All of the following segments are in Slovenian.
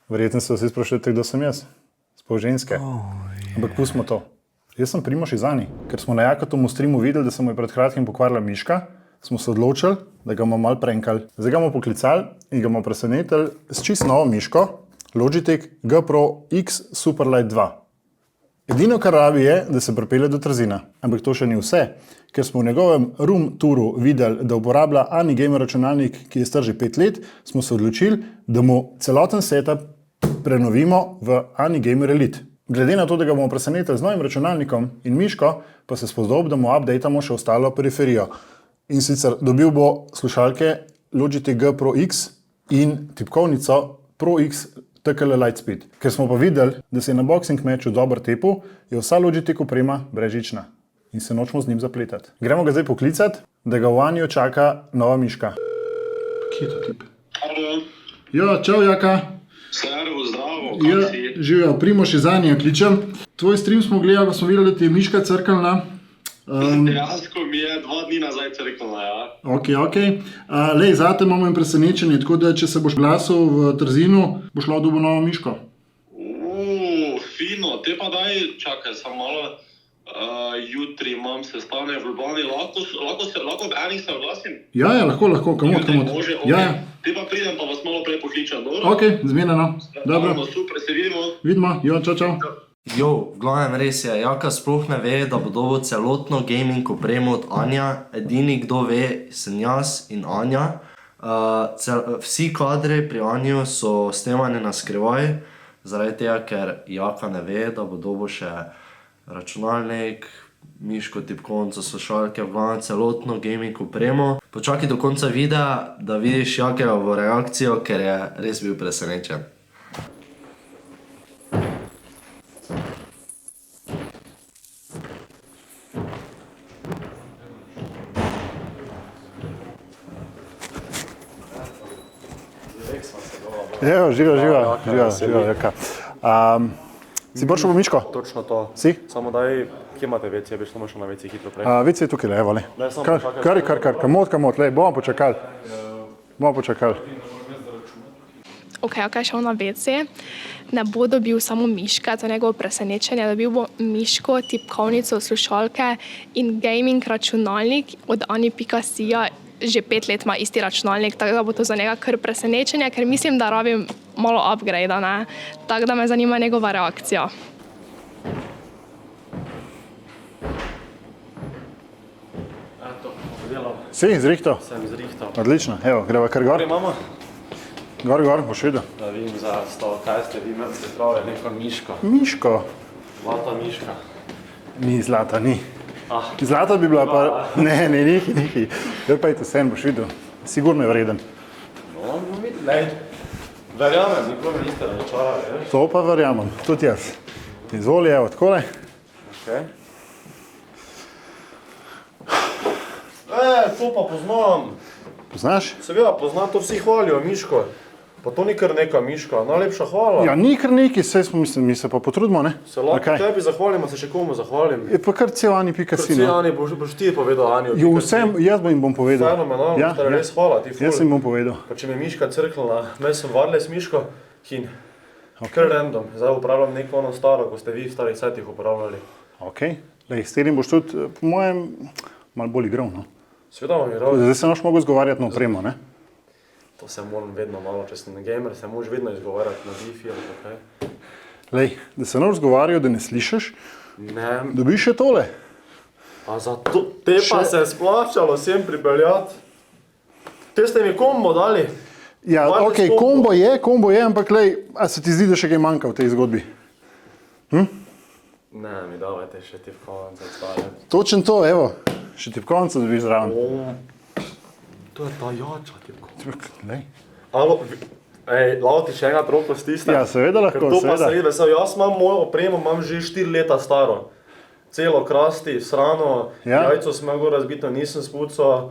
Verjetno se vsi sprašujete, kdo sem jaz. Sploh ženske. Ampak pustimo to. Jaz sem Primož iz Ani, ker smo na Jakotovem streamu videli, da se mu je pred kratkim pokvarila miška, smo se odločili, da ga bomo malo prenkali. Zdaj ga bomo poklicali in ga bomo presenetili s čisto novo miško, Logitech G Pro X Superlight 2. Edino, kar rabi je, da se pripelje do Trzina. Ampak to še ni vse, ker smo v njegovem room touru videli, da uporablja AniGamer računalnik, ki je star že 5 let, smo se odločili, da mu celoten setup prenovimo v AniGamer Elite. Glede na to, da ga bomo presenetili z novim računalnikom in miško, pa se spodob, da mu updatamo še ostalo periferijo. In sicer dobil bo slušalke Logitech G Pro X in tipkovnico Pro X TKL Lightspeed. Ker smo pa videli, da se je na boxing matchu dobro tepel, je vsa Logitech oprema brezžična in se nočemo z njim zapletati. Gremo ga zdaj poklicati, da ga v Anjo čaka nova miška. Kje je to tip? Halo. Ja, čau Jaka. Servo, zdravo, Ja, kaj si? živijo, Primož iz Anije kličem. Tvoj stream smo gledali, ko smo videli, da ti je miška crknila. Dejansko mi je 2 dni nazaj crknila, ja. Ok. Lej, zate imamo en presenečenje, tako da če se boš glasil v Trzinu, boš lahko dobil novo miško. Fino, te pa daj, čakaj, samo malo. Jutri imam sestanek v Ljubljani, lahko v enih se oglasim? Ja, lahko, kamot. Može, ok. Ja. Te pa pridem, pa vas malo prej pokličem, dobro? Ok, zmenjeno. Dobro, Super, se vidimo. vidimo, jo, čau. Jo, v glavnem res je, Jaka sploh ne ve, da bo dobil celotno gaming opremo od Anja. Edini, kdo ve, sem jaz in Anja. Vsi kadri pri Anju so snemani na skrivaj, zaradi tega, ker Jaka ne ve, da bo dobil še računalnik, miško, tipkovnico, slušalke, v glavnem celotno gaming opremo. Počakaj do konca videa, da vidiš Jakevo reakcijo, ker je res bil presenečen. Evo, živa, Jaka. Si prišel v miško? Točno to. Si? Samo daj, kje imate WC, bi samo šel na WC hitro prej. WC je tukaj, evo, le. Ne, samo počakaj. Kar, kamot, le, bomo počakali. Ok, šel na WC, ne bo dobil samo miška, to je njegovo presenečenje, dobil bo miško, tipkovnico, slušalke in gaming računalnik od Ani.si-ja. Že 5 let ima isti računalnik, tako da bo to za njega kar presenečenje, ker mislim, da rabim malo upgrade, ne? Tako da me zanima njegova reakcija. Eto, delal. Si, zrihtal? Sem zrihtal. Odlično, evo, greva kar gor. Imamo? Gor, boš videl. Da vidim za sto, kaj ste vi imeli pripravili, neko miško. Miško? Zlata miška. Ni zlata, ni. Ah. Zlata bi bila pa... Ne, nihi. Jel pa je to sen, boš videl. Sigurno je vreden. No, lej. Verjamem, nikoli niste razočarali, veš? To pa verjamem, tudi jaz. Izvoli, evo, takole. Okay. To pa poznam. Poznaš? Seveda, poznam, to vsi hvalijo, miško. Pa to ni kar neka miška, najlepša hvala. Ja, ni kar neki, saj smo, mi se pa potrudimo, ne? Se lahko tebi zahvalimo, se še komu zahvalim. Je pa kar cel Ani.si, no. Ani, boš ti povedal Anjo. Jo, vsem, jaz jim bom povedal. Fenomenalno, Ja, torej res hvala ti ful. Jaz jim bom povedal. Pa če mi je miška crknila, imel sem wireless miško in kar random. Zdaj uporabljam neko ono staro, ko ste vi v starih setih uporabljali. Ok, lej, s tem boš tudi, po mojem, malo bolj igral, no. Sveda vam je rad. Zdaj se noš mogo zgovarjati na opremo, ne? To se moram vedno malo, če sem gamer, se moraš vedno izgovarjati na Wi-Fi ali kaj. Lej, da se noš zgovarjajo, da ne slišiš, Ne, dobiš še tole. a zato te pa se je splačalo sem pripeljati. Te ste mi kombo dali. Ja, Wireless ok, kombo. kombo je, ampak lej, a se ti zdi, da še kaj manjka v tej zgodbi? Ne, mi davajte še tipkovnice stare. Točen to, evo, še tipkovnico dobiš zraven. To je ta jača tipkovnica. Lej. Alo, lahko ti še enkrat roko stisnem? Ja, seveda lahko, Ker to pa seveda. se vidi, vesel. Jaz imam mojo opremo, imam že 4 leta staro. Celo krasti, srano, Ja. jajco sem imel razbito, nisem spucal.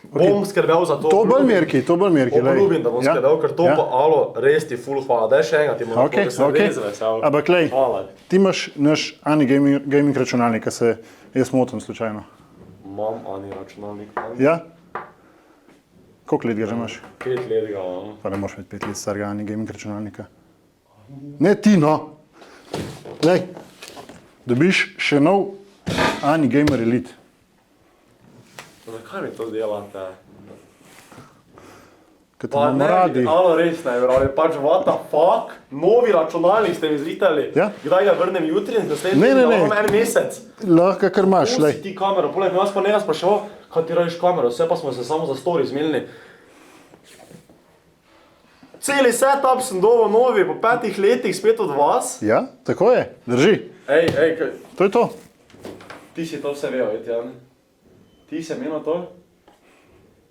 Bom skrbel za to. To bolj merki, lej. Obljubim, da bom Ja, skrbel, ker to ja. pa alo, res ti ful hvala. Daj še enkrat, ti moram Ok, ker sem ok. res vesel. Ampak lej, Hvala. ti imaš naš AniGaming računalnik, a se jaz motim slučajno. Imam Ani računalnik. Ja? Koliko let ga že imaš? 5 let ga imam. Pa ne moraš imeti 5 let starega AniGaming računalnika. Ne ti, no. Lej, dobiš še nov Ani Gamer Elite. Zakaj mi to delate? Ker te imamo radi. Alo, res ne, brali, pač what the fuck? Novi računalnik ste mi zritali. Ja. Kdaj ga vrnem jutri in naslednji Ne. imam en mesec. Lahko kar imaš, Pusti lej. ti kamero, poleg nas pa ne nas spraševal, kaj ti radiš kamero, vse pa smo se samo za story zmenili. Celi setup sem dobil novi, po 5 letih spet od vas. Ja, tako je, drži. Ej, To je to. ti si to vse vedel, Jan. Ti si menil to?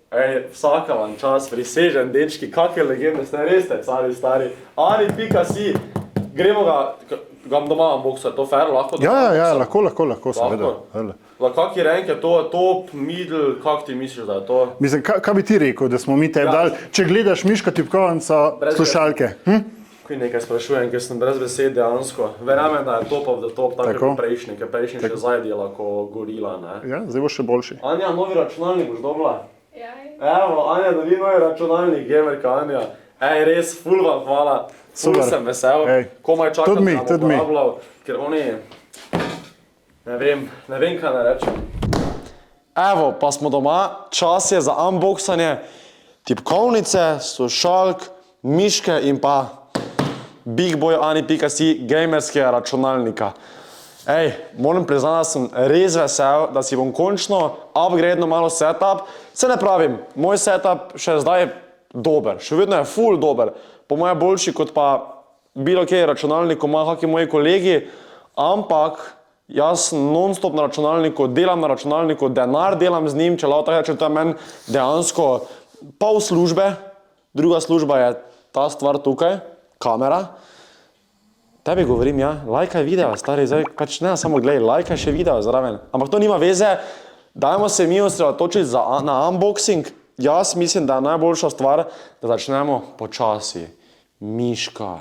Ej, vsaka vam čas, prisežen, dečki, kakve legende ste, res ste, stari. Ani.si, gremo ga doma unboxati, to fair, lahko doma Ja, unboxati? lahko, seveda. Kaki rank je to, top, middle, kak ti misliš, da je to? Mislim, kaj bi ti rekel, da smo mi tebi Ja. dali, če gledaš Miška tipkovnica, Brez slušalke? Kaj nekaj sprašujem, ker sem brez besed dejansko. Verjamem, da je top of the top, tako Tako. kot prejšnji, ker prejšnji še zajedela ko gorila, ne? Ja, zdaj bo še boljši. Anja, novi računalnik boš dobila? Ja, Evo, Anja, dobi novi računalnik, gamerka Anja. Ej, res, ful vam hvala. Ful Super. sem vesel. Ej. Komaj čakam, Tudi mi, da tudi bom mi. uporabljal, ker oni... Ne vem, kaj ne rečem. Evo, pa smo doma, čas je za unboxanje tipkovnice, slušalk, miške in pa bigboyani.si gamerskega računalnika. Ej, moram priznati, da sem res vesel, da si bom končno upgradenil malo setup. Se ne pravim, moj setup še zdaj je dober, še vedno je full dober. Po moje boljši kot pa bilo kje računalnik, ko ima kakšni moji kolegi, ampak jaz sem non-stop na računalniku, delam na računalniku, denar delam z njim, če lahko tako rečem, to je meni dejansko pol službe. Druga služba je ta stvar tukaj, kamera. Tebi govorim, ja, lajkaj video, stari, zdaj pač ne samo gledaj, lajkaj še video zraven. Ampak to nima veze, dajmo se mi osredotočiti na unboxing. Jaz mislim, da je najboljša stvar, da začnemo počasi. Miška,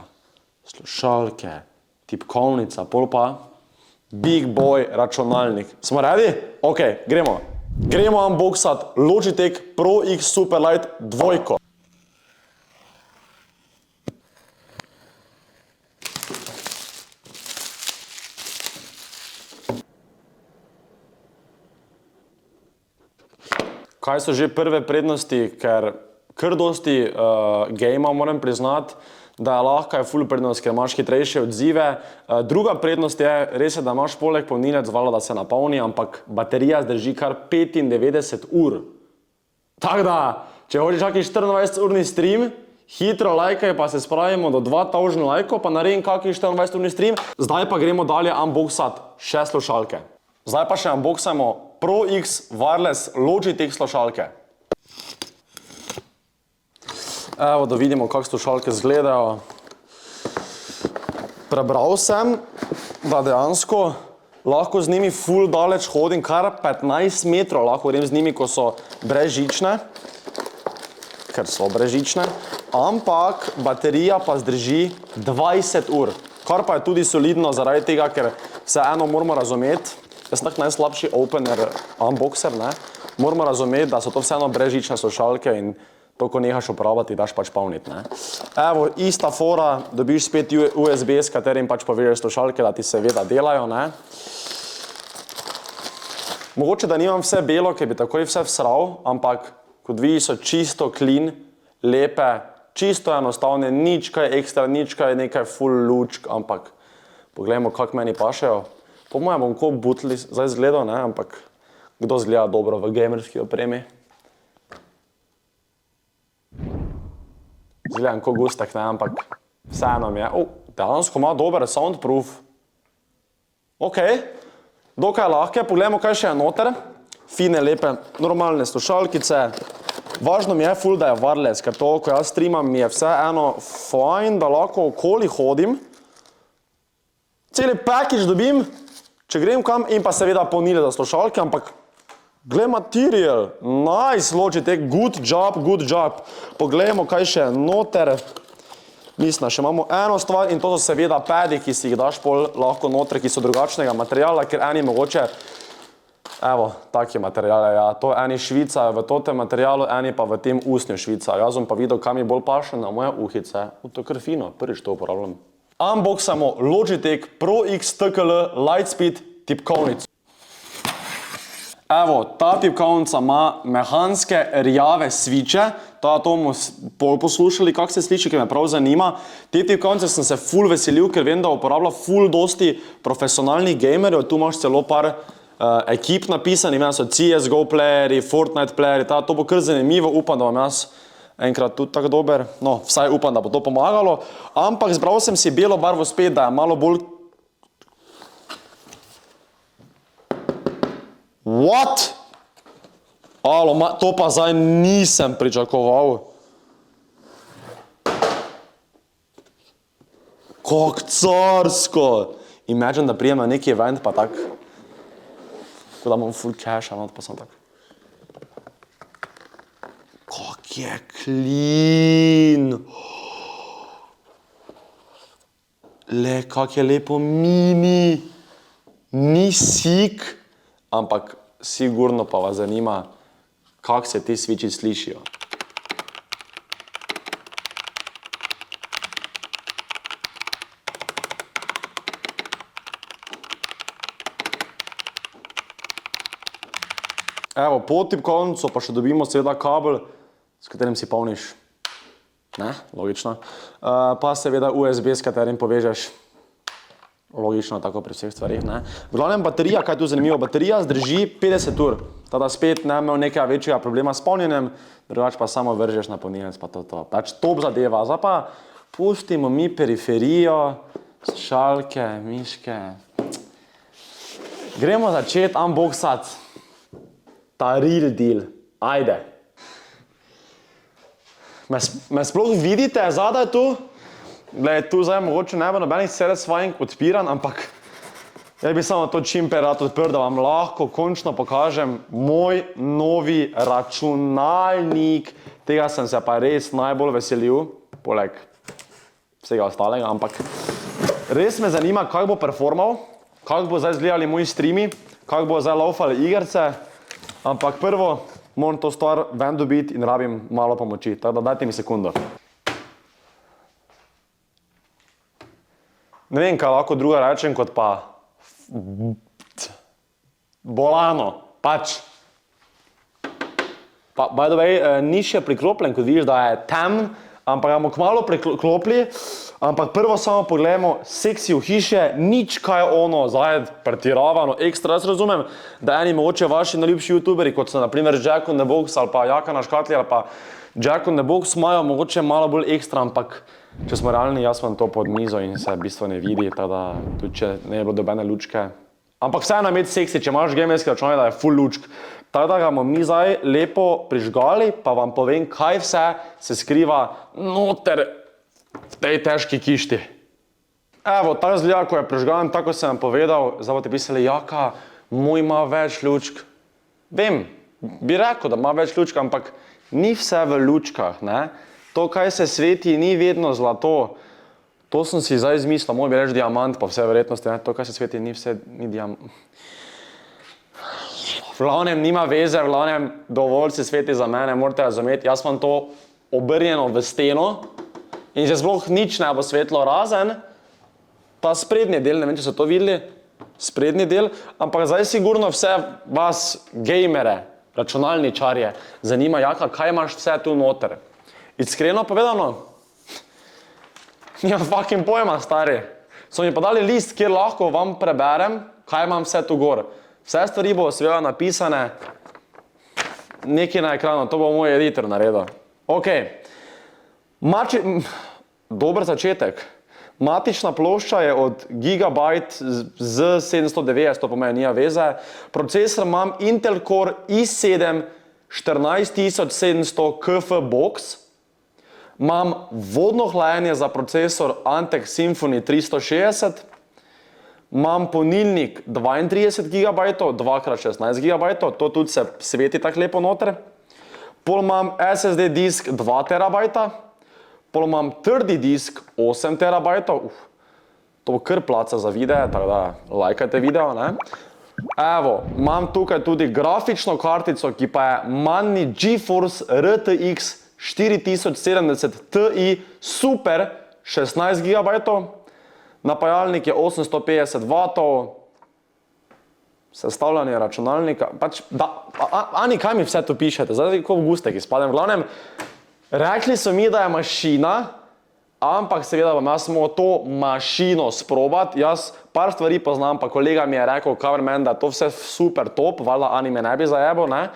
slušalke, tipkovnica, pol pa Big Boy računalnik. Smo ready? Ok, gremo. Gremo unboxat Logitech Pro X Superlight 2. Kaj so že prve prednosti, ker kar dosti gamea moram priznati, da je lahko je full prednost, ker imaš hitrejše odzive. Druga prednost je, res je, da imaš poleg polnilec valjda, da se napolni, ampak baterija zdrži kar 95 ur. Tako da, če hočeš kakšen 24-urni stream, hitro lajkaj, pa se spravimo do 2000 lajkov, pa naredim kakšen 24-urni stream. Zdaj pa gremo dalje unboxat še slušalke. Zdaj pa še unboxajmo Pro X Wireless Logitech slušalke. Evo, da vidimo, kako slušalke izgledajo. Prebral sem, da dejansko lahko z njimi full daleč hodim, kar 15 metrov lahko grem z njimi, ko so brezžične, ker so brezžične, ampak baterija pa zdrži 20 ur, kar pa je tudi solidno zaradi tega, ker vseeno moramo razumeti, jaz tak najslabši opener, unboxer, ne, moramo razumeti, da so to vseeno brezžične slušalke in to, ko nehaš uporabljati, daš pač polniti, ne. Evo, ista fora, dobiš spet USB, s katerim pač povežeš slušalke, da ti seveda delajo, ne. Mogoče, da nimam vse belo, ker bi takoj vse vsral, ampak kot vidiš so čisto clean, lepe, čisto enostavne, nič kaj ekstra, nič kaj nekaj full lučk, ampak poglejmo, kak meni pašejo. Po mojem bom ko butli zdaj zgledal, ne, ampak kdo zgleda dobro v gamerski opremi? Zgledam ko gustek, ne, ampak vseeno mi je. Dejansko ima dober soundproof. Ok, dokaj lahke, poglejmo, kaj še je noter. Fine, lepe, normalne slušalkice. Važno mi je ful, da je wireless, ker to, ko jaz streamam, mi je vseeno fajn, da lahko okoli hodim. Celi package dobim, če grem kam, in pa seveda polnilec za slušalke, ampak glej material, nice Logitech, good job. Poglejmo, kaj še je noter. Mislim, še imamo eno stvar in to so seveda padi, ki si jih daš pol lahko noter, ki so drugačnega materiala, ker eni mogoče, evo, taki materiale, ja, to eni švicajo v totem materialu, eni pa v tem usnju švicajo. Jaz bom pa videl, kam mi bolj paše na moje uhice. To je kar fino, prvič to uporabljam. Unboxamo Logitech Pro X TKL Lightspeed tipkovnico. Evo, ta tipkovnica ima mehanske rjave sviče, to bomo poslušali, kako se sliši, ker me prav zanima. Te tipkovnice sem se ful veselil, ker vem, da uporablja ful dosti profesionalnih gamerjev, tu imaš celo par ekip napisanih, so CSGO playeri, Fortnite playeri, to bo kar zanimivo, upam, da vam jaz enkrat tudi tako dober, no, vsaj upam, da bo to pomagalo, ampak zbral sem si belo barvo spet, da je malo bolj... What? Alo, to pa zdaj nisem pričakoval. Kak carsko! Imagine, da prijem na neki event, pa tak. Tako da imam full cash, pa sem tak. Kak je clean! Le, kak je lepo mini! Ni sik, ampak sigurno pa vas zanima, kako se te sviči slišijo. Evo, pod tipkovnico pa še dobimo seveda kabel, s katerim si polniš. Ne, logično. Pa seveda USB, s katerim povežeš. Logično, tako pri vseh stvarih, ne. V glavnem baterija, kaj je tu zanimivo, baterija zdrži 50 ur. Tada spet ne imel nekega večjega problema s polnjenjem, drugač pa samo vržeš na polnilec, pa to. Pač top zadeva. Zdaj pa pustimo mi periferijo, slušalke, miške. Gremo začeti unboxati ta real deal. Ajde. Me sploh vidite zadaj tu? Glej, tu zdaj mogoče ne bo nobenih satisfying odpiran, ampak jaz bi samo to čim prej rad odprl, da vam lahko končno pokažem moj novi računalnik. Tega sem se pa res najbolj veselil, poleg vsega ostalega, ampak res me zanima, kako bo performal, kako bo zdaj izgledali moji streami, kako bo zdaj laufali igrce, ampak prvo moram to stvar ven dobiti in rabim malo pomoči, tako da dajte mi sekundo. Ne vem, kaj lahko druga rečem, kot pa bolano, pač. By the way, ni še priklopljen, kot vidiš, da je tem, ampak ga bomo kmalu priklopili, ampak prvo samo pogledamo seksi v hiše, nič kaj ono, zdaj pretiravano, ekstra, jaz razumem, da eni mogoče vaši najljubši youtuberi, kot so na primer Jack on the Box ali pa Jaka na škatli ali pa Jack on the Box, imajo mogoče malo bolj ekstra, ampak če smo realni, jaz imam to pod mizo in se v bistvu ne vidi, tada tudi če ne je bilo dobene lučke. Ampak vseeno imeti seksi, če imaš gamerski računalnik, da je full lučk. Tako da ga bomo mi zdaj lepo prižgali, pa vam povem, kaj vse se skriva noter v tej težki kišti. Evo, ta izgleda, ko je prižgan, tako sem vam povedal, zdaj boste pisali, Jaka, moj ima več lučk. Vem, bi rekel, da ima več lučk, ampak ni vse v lučkah, ne? To, kaj se sveti, ni vedno zlato. To sem si zdaj izmislil, moj bi reči diamant, pa vse verjetnosti, ne? To, kaj se sveti, ni vse, ni diamant. V glavnem nima veze, v glavnem dovolj se sveti za mene, morate razumeti, jaz imam to obrnjeno v steno in se sploh nič ne bo svetlo razen, ta sprednji del, ne vem, če so to videli, sprednji del, ampak zdaj sigurno vse vas gamere, računalničarje, zanima, Jaka, kaj imaš vse tu noter. Iskreno povedano, nimam fucking pojma, stari. So mi pa dali list, kjer lahko vam preberem, kaj imam vse tu gor. Vse stvari bo seveda napisane nekaj na ekranu, to bo moj editor naredil. Ok, dober začetek. Matična plošča je od Gigabyte z 790, to pomeni nija veze. Procesor imam Intel Core i7 14700 KF Box. Imam vodno hlajenje za procesor Antec Symphony 360. Imam polnilnik 32 GB, 2x16 GB, to tudi se sveti tako lepo noter. Pol imam SSD disk 2 TB, pol imam trdi disk 8 TB, to bo kar placa za videe, tako da lajkajte video, ne. Evo, imam tukaj tudi grafično kartico, ki pa je Manni GeForce RTX 4070 Ti Super 16 GB. napajalnik je 850 W, sestavljanje računalnika, Ani, kaj mi vse to pišete, zdaj kot v gustek izpadem, v glavnem, rekli so mi, da je mašina, ampak seveda bom jaz moral to mašino sprobati, jaz par stvari poznam, pa kolega mi je rekel, kamerman, da je to vse super top, valjda Ani me ne bi zajebal, ne,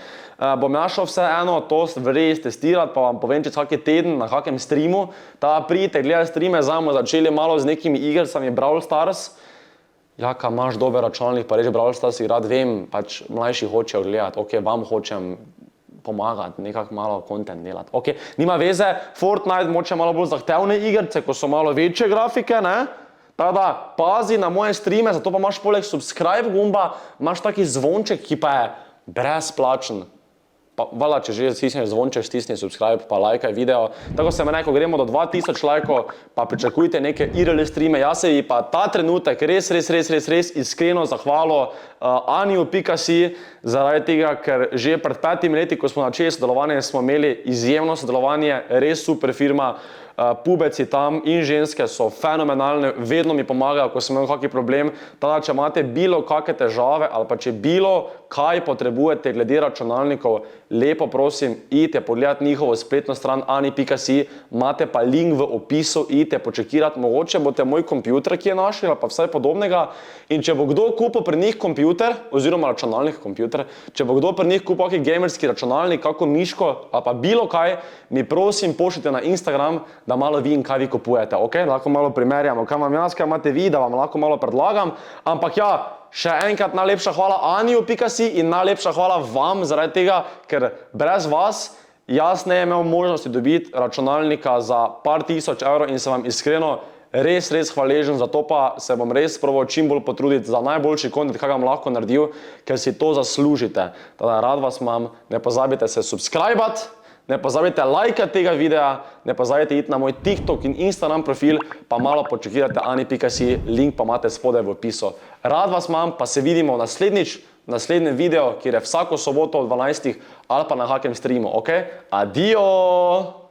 bom jaz šel vseeno to res testirati, pa vam povem, če vsaki teden na kakem streamu, ta pridite gledati streame, zdaj bomo začeli malo z nekimi igricami Brawl Stars. Jaka, imaš dober računalnik, pa reči Brawl Stars igrati, vem, pač mlajši hočejo gledati, ok, vam hočem pomagati, nekako malo content delati. Ok, nima veze, Fortnite moče malo bolj zahtevne igrice, ko so malo večje grafike, ne? Tako da, pazi na moje streame, zato pa imaš poleg subscribe gumba, imaš taki zvonček, ki pa je brezplačen. Pa, valjda, če že stisneš zvonček, stisni subscribe, pa lajkaj video. Tako se me neko, gremo do 2000 lajkov, pa pričakujte neke IRL streame. Jaz se ji pa ta trenutek res iskreno zahvalo Aniju.si, zaradi tega, ker že pred 5 leti, ko smo začeli sodelovanje, smo imeli izjemno sodelovanje, res super firma. Pubeci tam in ženske so fenomenalne, vedno mi pomagajo, ko sem imel kakšen problem. Tada, če imate bilo kakšne težave ali pa če bilo kaj potrebujete glede računalnikov, lepo prosim, idite pogledati njihovo spletno stran ani.si, imate pa link v opisu, idite počekirati, mogoče boste moj kompjuter, ki je našel, ali pa vsaj podobnega. In če bo kdo kupil pri njih kompjuter, oziroma računalnik kompjuter, če bo kdo pri njih kupil kakšen gamerski računalnik, kako miško ali pa bilo kaj, mi prosim pošljite na Instagram, da malo vidim, kaj vi kupujete, ok? Lahko malo primerjamo, kaj imam jaz, kaj imate vi, da vam lahko malo predlagam. Ampak ja, še enkrat najlepša hvala Aniju.si in najlepša hvala vam zaradi tega, ker brez vas jaz ne imel možnosti dobiti računalnika za par tisoč evrov in sem vam iskreno res hvaležen, zato pa se bom res probal čim bolj potruditi za najboljši content, kaj vam lahko naredil, ker si to zaslužite. Tada rad vas imam, ne pozabite se subscribati, ne pozabite lajkati tega videa, ne pozabite iti na moj TikTok in Instagram profil, pa malo počekirate ani.si, link pa imate spodaj v opisu. Rad vas imam, pa se vidimo naslednjič, v naslednjem videu, kjer je vsako soboto ob 12. ali pa na kakem streamu, ok? Adijo!